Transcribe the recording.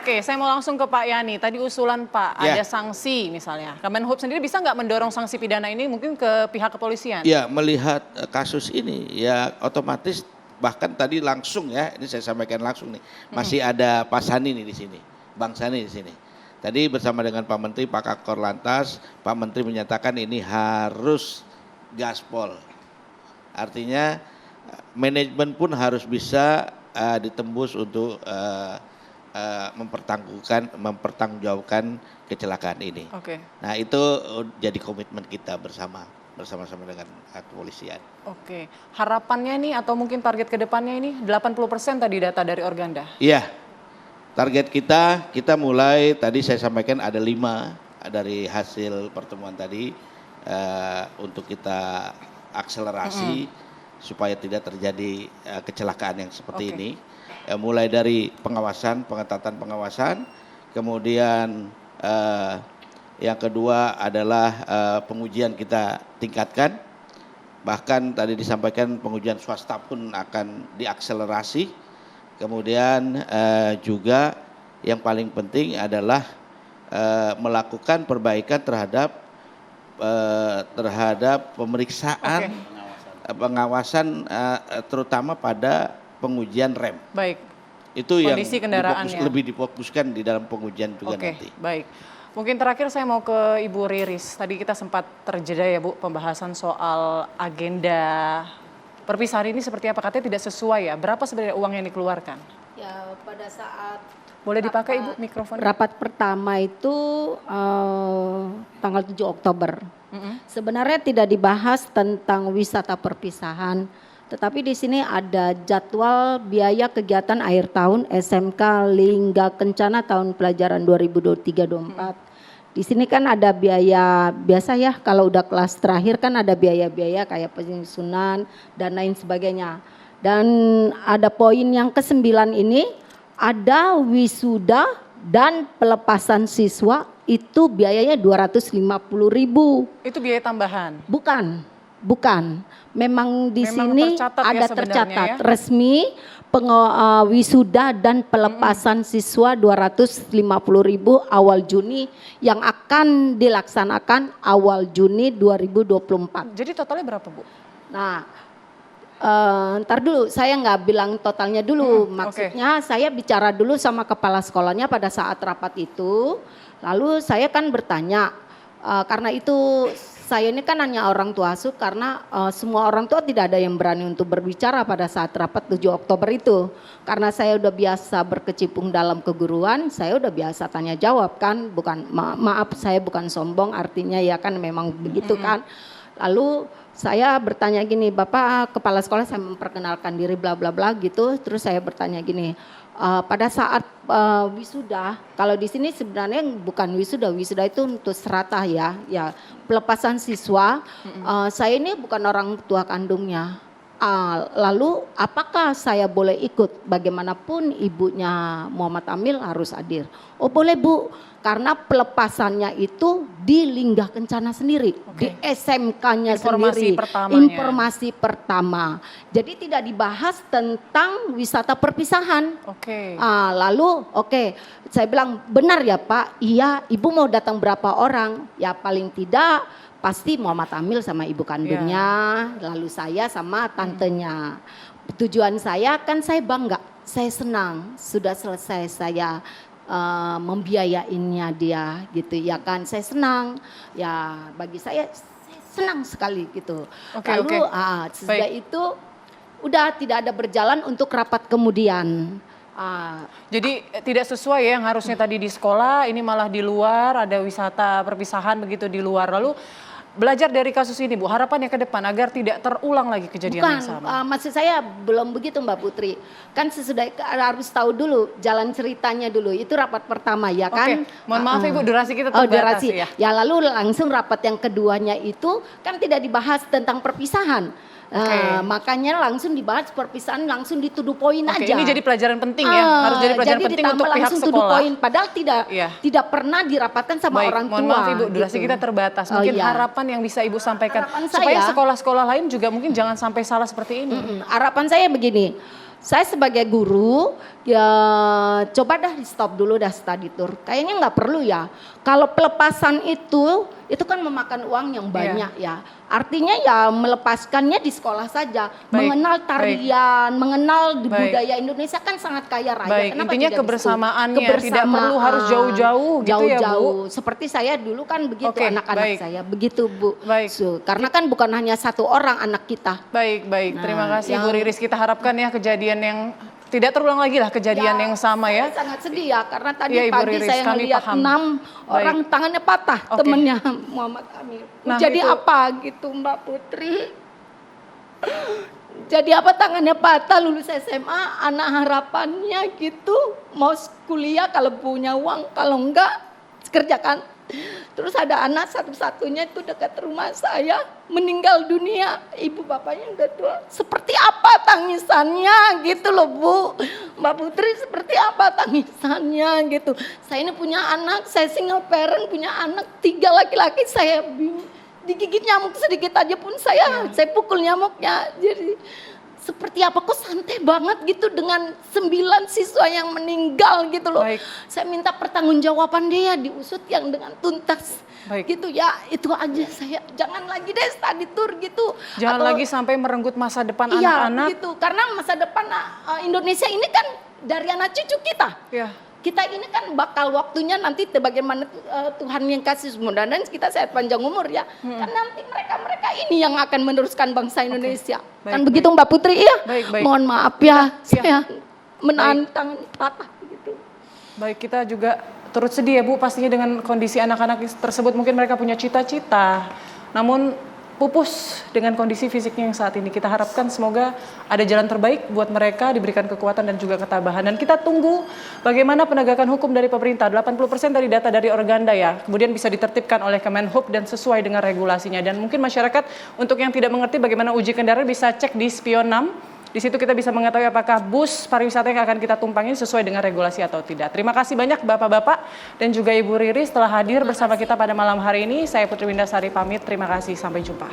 Oke, saya mau langsung ke Pak Yani. Tadi usulan Pak, ada sanksi misalnya. Kemenhub sendiri bisa nggak mendorong sanksi pidana ini mungkin ke pihak kepolisian? Ya, melihat kasus ini ya otomatis bahkan tadi langsung ya, ini saya sampaikan langsung nih. Masih ada Pak Sani nih di sini, Bang Sani di sini. Tadi bersama dengan Pak Menteri, Pak Kakor Lantas, Pak Menteri menyatakan ini harus gaspol. Artinya manajemen pun harus bisa ditembus untuk mempertanggungjawabkan kecelakaan ini. Oke. Nah itu jadi komitmen kita bersama-sama dengan kepolisian. Oke, harapannya nih atau mungkin target ke depannya ini 80% tadi data dari Organda. Iya, target kita mulai tadi saya sampaikan ada 5 dari hasil pertemuan tadi untuk kita akselerasi supaya tidak terjadi kecelakaan yang seperti ini. Mulai dari pengetatan pengawasan, kemudian yang kedua adalah pengujian kita tingkatkan, bahkan tadi disampaikan pengujian swasta pun akan diakselerasi, kemudian juga yang paling penting adalah melakukan perbaikan terhadap pemeriksaan, pengawasan terutama pada pengujian rem. Baik. Itu kondisi yang kendaraannya. lebih difokuskan di dalam pengujian juga nanti. Baik. Mungkin terakhir saya mau ke Ibu Riris. Tadi kita sempat terjeda ya Bu pembahasan soal agenda perpisahan ini seperti apa, katanya tidak sesuai ya. Berapa sebenarnya uang yang dikeluarkan? Ya pada saat boleh dipakai Ibu mikrofon? Rapat pertama itu tanggal 7 Oktober. Sebenarnya tidak dibahas tentang wisata perpisahan, tetapi di sini ada jadwal biaya kegiatan akhir tahun SMK Lingga Kencana tahun pelajaran 2023-24. Di sini kan ada biaya biasa ya, kalau udah kelas terakhir kan ada biaya-biaya kayak penyusunan dan lain sebagainya. Dan ada poin yang ke-9 ini, ada wisuda dan pelepasan siswa itu biayanya 250.000. Itu biaya tambahan? Bukan. Memang di sini ada tercatat ya? Resmi wisuda dan pelepasan siswa 250.000 awal Juni yang akan dilaksanakan awal Juni 2024. Jadi totalnya berapa Bu? Nah, ntar dulu saya nggak bilang totalnya dulu, maksudnya saya bicara dulu sama kepala sekolahnya pada saat rapat itu, lalu saya kan bertanya, karena itu saya ini kan hanya orang tua asuh karena semua orang tua tidak ada yang berani untuk berbicara pada saat rapat 7 Oktober itu. Karena saya udah biasa berkecimpung dalam keguruan, saya udah biasa tanya jawab kan, bukan maaf saya bukan sombong, artinya ya kan memang begitu kan. Lalu saya bertanya gini, Bapak kepala sekolah, saya memperkenalkan diri bla bla bla gitu, terus saya bertanya gini, pada saat wisuda, kalau di sini sebenarnya bukan wisuda itu untuk seratah ya pelepasan siswa. Saya ini bukan orang tua kandungnya. Lalu apakah saya boleh ikut? Bagaimanapun ibunya Muhammad Amil harus hadir. Oh boleh Bu, karena pelepasannya itu di Lingga Kencana sendiri, di SMK-nya sendiri. Informasi pertama. Jadi tidak dibahas tentang wisata perpisahan. Lalu saya bilang benar ya Pak, iya Ibu mau datang berapa orang? Ya paling tidak pasti Muhammad Amil sama ibu kandungnya, lalu saya sama tantenya. Tujuan saya kan saya bangga, saya senang sudah selesai saya membiayainnya dia gitu ya kan, saya senang ya, bagi saya senang sekali gitu. Lalu sesudah itu udah tidak ada berjalan untuk rapat kemudian. Jadi tidak sesuai ya yang harusnya tadi di sekolah, ini malah di luar, ada wisata perpisahan begitu di luar. Lalu belajar dari kasus ini Bu, harapannya ke depan agar tidak terulang lagi kejadian yang sama. Maksud saya belum begitu Mbak Putri. Kan sesudah harus tahu dulu jalan ceritanya dulu. Itu rapat pertama ya kan. Mohon maaf Ibu, durasi kita terbatas ya. Ya lalu langsung rapat yang keduanya itu kan tidak dibahas tentang perpisahan. Makanya langsung dibahas perpisahan, langsung dituduh poin aja. Ini jadi pelajaran penting ya, harus jadi pelajaran penting untuk pihak sekolah. Poin, padahal tidak pernah dirapatkan sama orang tua. Mohon maaf Ibu, durasi kita terbatas. Mungkin harapan yang bisa Ibu sampaikan supaya sekolah-sekolah lain juga mungkin jangan sampai salah seperti ini. Harapan saya begini, saya sebagai guru ya coba dah di stop dulu dah study tour. Kayaknya nggak perlu ya. Kalau pelepasan itu kan memakan uang yang banyak ya. Artinya ya melepaskannya di sekolah saja. Mengenal tarian, mengenal budaya Indonesia kan sangat kaya raya. Kenapa intinya kebersamaannya tidak perlu harus jauh-jauh gitu ya Bu. Seperti saya dulu kan begitu anak-anak saya begitu Bu. Karena kan bukan hanya satu orang anak kita. Baik. Terima kasih Bu Riris. Kita harapkan ya kejadian yang tidak terulang lagi lah kejadian yang sama ya. Sangat sedih ya karena tadi Ibu pagi Riris, saya melihat 6 orang tangannya patah temennya Muhammad Amir. Jadi apa gitu Mbak Putri? Jadi apa tangannya patah lulus SMA, anak harapannya gitu mau kuliah kalau punya uang, kalau enggak kerjakan. Terus ada anak satu-satunya itu dekat rumah saya meninggal dunia, ibu bapaknya udah tua. Seperti apa tangisannya gitu loh Bu, Mbak Putri, seperti apa tangisannya gitu. Saya ini punya anak, saya single parent punya anak 3 laki-laki, saya digigit nyamuk sedikit aja pun saya pukul nyamuknya. Jadi seperti apa kok santai banget gitu dengan 9 siswa yang meninggal gitu loh. Saya minta pertanggungjawaban dia diusut yang dengan tuntas. Gitu ya, itu aja saya. Jangan lagi deh study tour gitu. Jangan lagi sampai merenggut masa depan anak-anak. Iya gitu, karena masa depan Indonesia ini kan dari anak cucu kita. Kita ini kan bakal waktunya nanti bagaimana Tuhan yang kasih mudah-mudahan kita sehat panjang umur ya. Kan nanti mereka ini yang akan meneruskan bangsa Indonesia. Kan begitu Mbak Putri ya. Mohon maaf ya, saya menahan tangan patah gitu. Baik, kita juga turut sedih ya Bu pastinya dengan kondisi anak-anak tersebut. Mungkin mereka punya cita-cita, namun pupus dengan kondisi fisiknya yang saat ini. Kita harapkan semoga ada jalan terbaik buat mereka, diberikan kekuatan dan juga ketabahan. Dan kita tunggu bagaimana penegakan hukum dari pemerintah. 80% dari data dari Organda ya, kemudian bisa ditertibkan oleh Kemenhub dan sesuai dengan regulasinya. Dan mungkin masyarakat untuk yang tidak mengerti bagaimana uji kendaraan bisa cek di Spion 6. Di situ kita bisa mengetahui apakah bus pariwisata yang akan kita tumpangin sesuai dengan regulasi atau tidak. Terima kasih banyak Bapak-Bapak dan juga Ibu Riris telah hadir bersama kita pada malam hari ini. Saya Putri Windasari pamit, terima kasih, sampai jumpa.